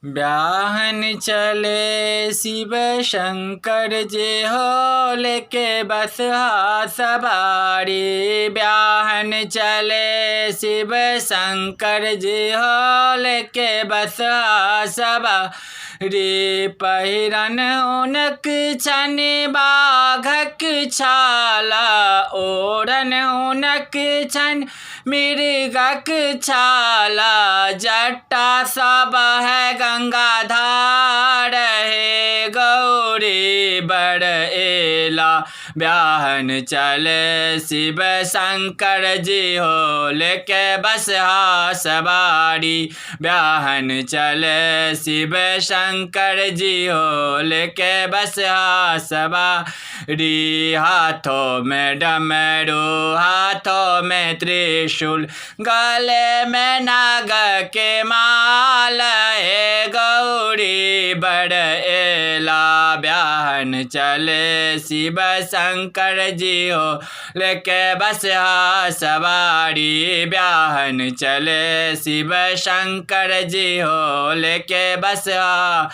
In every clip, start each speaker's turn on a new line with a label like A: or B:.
A: ब्याहन चले शिव शंकर जी हो लेके बसहा सवारी। ब्याहन चले शिव शंकर जी हो लेके बसहा सवारी। पहिरन उनक छन बाघक छाला, ओढ़न उनक छन मृगक छाला। जटा सब है गंगाधार हे गौरी बड़ एला। ब्याहन चले शिव शंकर जी हो लेके बसहा सवारी। ब्याहन चले शिव शंकर जी हो लेके बसहा सवारी। हाथों में डमरू हाथों में त्रिशूल, गले में नाग के माल हे गौरी बड़ एला। ब्याहन चले शिव शंकर जी हो लेके बसहा सवारी। ब्याहन चले शिव शंकर जी हो लेके बसहा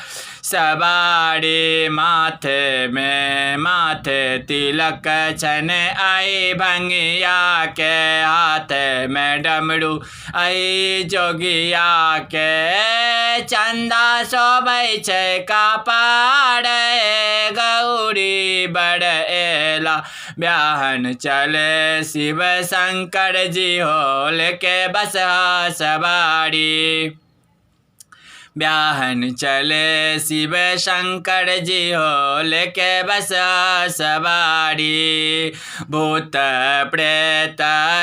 A: सवारी। माथे तिलक छन आई भंगिया के, हाथ में डमरू आई जोगिया के। चंदा सोबै छै कपार गौरी बड़ एला। ब्याहन चले शिव शंकर जी हो लेके बसहा सवारी। ब्याहन चले शिव शंकर जी हो लेके बसहा सवारी। भूत प्रेत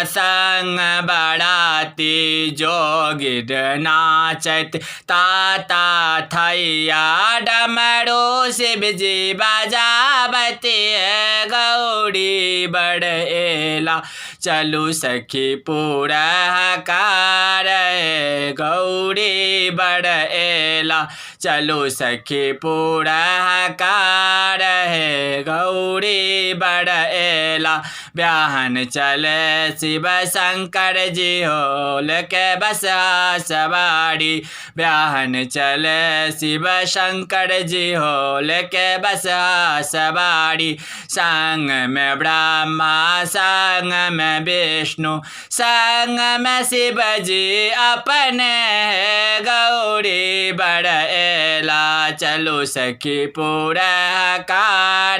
A: संग बराती, जोगिर नाचत ताता थैया। डमरू शिव जी बजावती गौरी बड़ एला। चलू सखी पूरा कार गौरी बड़ एला। चलो सखी पूरा कार है गौरी बड़ एला। ब्याहन चले शिव शंकर जी हो लेके बसहा सवारी। ब्याहन चले शिव शंकर जी हो लेके बसहा सवारी। संग में ब्रह्मा संग में विष्णु संग में शिव जी अपने गौरी बड़ एला। चलो सखी पूरा कार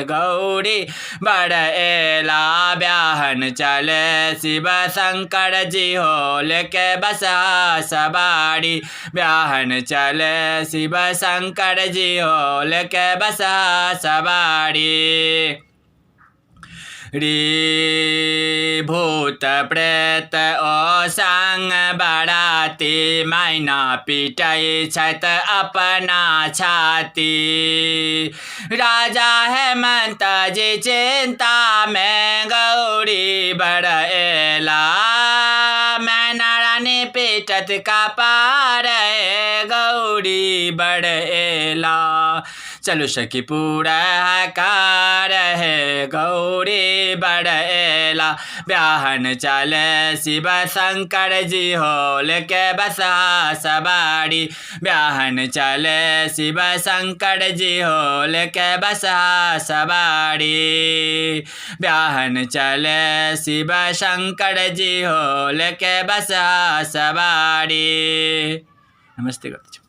A: गौरी बड़ एला। ब्याहन चले शिव शंकर जी हो लेके बसहा सवारी। ब्याहन चले शिव शंकर जी हो लेके बसहा सवारी। री भूत प्रेत ओ संग बराती, मैना पिटाई छत अपना छाती। राजा हेमंत जी चिंता में गौरी बड़ एला। मैना रानी पीटत का पार गौरी बड़ एला। चलो सखी पूरा कार है गौरी बड़ एला। ब्याहन चले शिव शंकर जी हो लेके बसहा सवारी। ब्याहन चले शिव शंकर जी हो लेके बसहा सवारी। ब्याहन चले शिव शंकर जी हो लेके बसहा सवारी। नमस्ते।